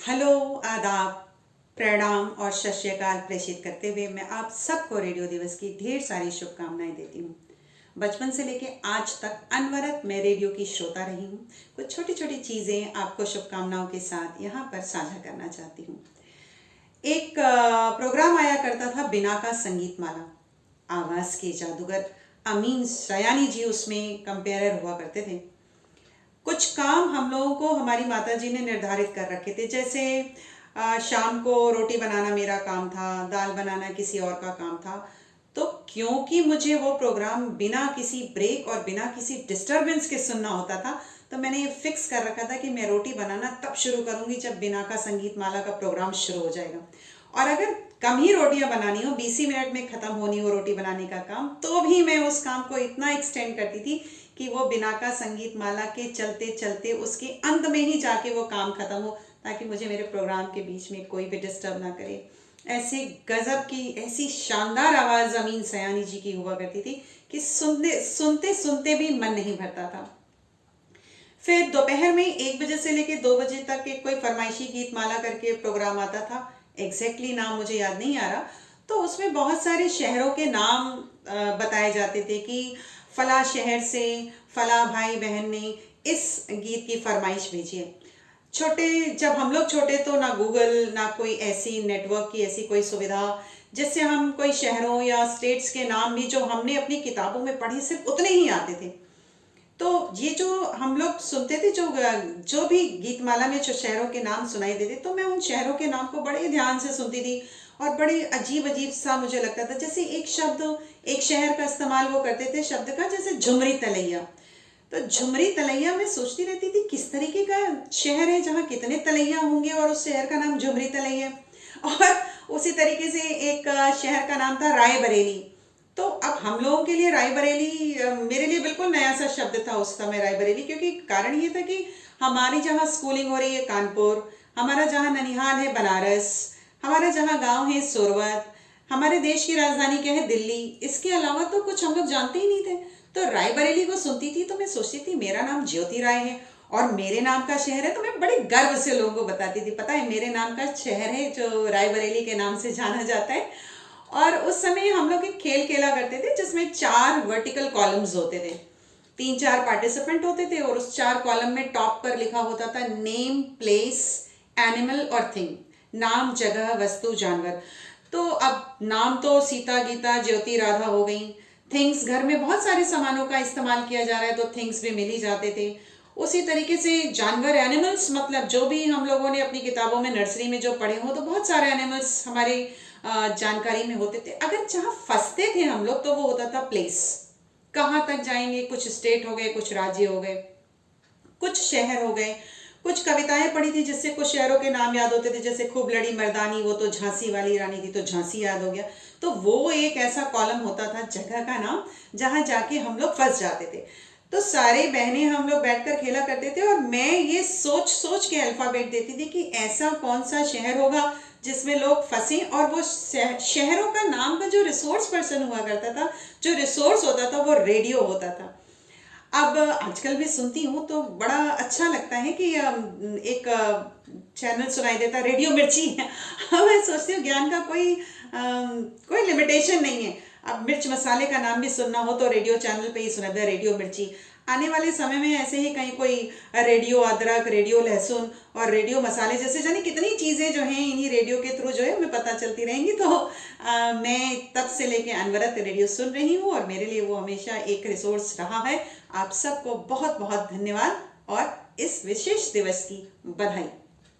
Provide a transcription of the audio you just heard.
Hello, आदाब, प्रणाम और सत श्री अकाल प्रेषित करते हुए मैं आप सबको रेडियो दिवस की ढेर सारी शुभकामनाएं देती हूँ। बचपन से लेके आज तक अनवरत मैं रेडियो की श्रोता रही हूँ। कुछ छोटी छोटी चीज़ें आपको शुभकामनाओं के साथ यहाँ पर साझा करना चाहती हूँ। एक प्रोग्राम आया करता था बिना का संगीत माला। आवाज़ के जादूगर अमीन सयानी जी उसमें कंपेयर हुआ करते थे। कुछ काम हम लोगों को हमारी माता जी ने निर्धारित कर रखे थे, जैसे शाम को रोटी बनाना मेरा काम था, दाल बनाना किसी और का काम था। तो क्योंकि मुझे वो प्रोग्राम बिना किसी ब्रेक और बिना किसी डिस्टरबेंस के सुनना होता था, तो मैंने ये फिक्स कर रखा था कि मैं रोटी बनाना तब शुरू करूंगी जब बिना का संगीत माला का प्रोग्राम शुरू हो जाएगा। और अगर कम ही रोटियां बनानी हो, 20 मिनट में खत्म होनी हो रोटी बनाने का काम, तो भी मैं उस काम को इतना एक्सटेंड करती थी कि वो बिना का संगीत माला के चलते चलते उसके अंत में ही जाके वो काम खत्म हो, ताकि मुझे मेरे प्रोग्राम के बीच में कोई भी डिस्टर्ब ना करे। ऐसे गजब की, ऐसी शानदार आवाज़ अमीन सयानी जी की हुआ करती थी कि सुनते सुनते सुनते भी मन नहीं भरता था। फिर दोपहर में 1 बजे से लेकर 2 बजे तक एक कोई फरमाइशी गीत माला करके प्रोग्राम आता था। एग्जैक्टली नाम मुझे याद नहीं आ रहा। तो उसमें बहुत सारे शहरों के नाम बताए जाते थे कि फला शहर से फला भाई बहन ने इस गीत की फरमाइश भेजी है। जब हम लोग छोटे तो ना गूगल, ना कोई ऐसी नेटवर्क की ऐसी कोई सुविधा जिससे हम कोई शहरों या स्टेट्स के नाम भी जो हमने अपनी किताबों में पढ़े सिर्फ उतने ही आते थे। तो ये जो हम लोग सुनते थे, जो भी गीतमाला में जो शहरों के नाम सुनाई देते, तो मैं उन शहरों के नाम को बड़े ध्यान से सुनती थी। और बड़े अजीब अजीब सा मुझे लगता था, जैसे एक शब्द, एक शहर का इस्तेमाल वो करते थे शब्द का, जैसे झुमरी तलैया। तो झुमरी तलैया में सोचती रहती थी किस तरीके का शहर है जहाँ कितने तलैया होंगे और उस शहर का नाम झुमरी तलैया। और उसी तरीके से एक शहर का नाम था रायबरेली। तो अब हम लोगों के लिए रायबरेली मेरे लिए बिल्कुल नया सा शब्द था उस समय रायबरेली, क्योंकि कारण ये था कि हमारी जहाँ स्कूलिंग हो रही है कानपुर, हमारा जहाँ ननिहाल है बनारस, हमारा जहाँ गांव है सोरवत, हमारे देश की राजधानी क्या है दिल्ली, इसके अलावा तो कुछ हम लोग जानते ही नहीं थे। तो रायबरेली को सुनती थी तो मैं सोचती थी मेरा नाम ज्योति राय है और मेरे नाम का शहर है, तो मैं बड़े गर्व से लोगों को बताती थी, पता है मेरे नाम का शहर है जो रायबरेली के नाम से जाना जाता है। और उस समय हम लोग एक खेल खेला करते थे जिसमें 4 वर्टिकल कॉलम्स होते थे, 3-4 पार्टिसिपेंट होते थे और उस 4 कॉलम में टॉप पर लिखा होता था नेम, प्लेस, एनिमल और थिंग, नाम, जगह, वस्तु, जानवर। तो अब नाम तो सीता, गीता, ज्योति, राधा हो गई। थिंग्स, घर में बहुत सारे सामानों का इस्तेमाल किया जा रहा है तो थिंग्स भी मिल ही जाते थे। उसी तरीके से जानवर, एनिमल्स, मतलब जो भी हम लोगों ने अपनी किताबों में नर्सरी में जो पढ़े हो, तो बहुत सारे एनिमल्स हमारे जानकारी में होते थे। अगर जहाँ फंसते थे हम लोग तो वो होता था प्लेस, कहाँ तक जाएंगे। कुछ स्टेट हो गए, कुछ राज्य हो गए, कुछ शहर हो गए। कुछ कविताएं पढ़ी थी जिससे कुछ शहरों के नाम याद होते थे, जैसे खूब लड़ी मर्दानी, वो तो झांसी वाली रानी थी तो झांसी याद हो गया। तो वो एक ऐसा कॉलम होता था जगह का नाम जहाँ जाके हम लोग फंस जाते थे। तो सारे बहनें हम लोग बैठकर खेला करते थे और मैं ये सोच सोच के अल्फाबेट देती थी कि ऐसा कौन सा शहर होगा जिसमें लोग फंसे। और वो शहरों का नाम का जो रिसोर्स पर्सन हुआ करता था, जो रिसोर्स होता था, वो रेडियो होता था। अब आजकल भी सुनती हूँ तो बड़ा अच्छा लगता है कि एक चैनल सुनाई देता, रेडियो मिर्ची। अब मैं सोचती हूँ ज्ञान का कोई लिमिटेशन नहीं है। अब मिर्च मसाले का नाम भी सुनना हो तो रेडियो चैनल पे ही सुना था, रेडियो मिर्ची। आने वाले समय में ऐसे ही कहीं कोई रेडियो अदरक, रेडियो लहसुन और रेडियो मसाले जैसे जाने कितनी चीज़ें जो हैं इन्हीं रेडियो के थ्रू जो है हमें पता चलती रहेंगी। तो मैं तब से लेके अनवरत रेडियो सुन रही हूँ और मेरे लिए वो हमेशा एक रिसोर्स रहा है। आप सबको बहुत बहुत धन्यवाद और इस विशेष दिवस की बधाई।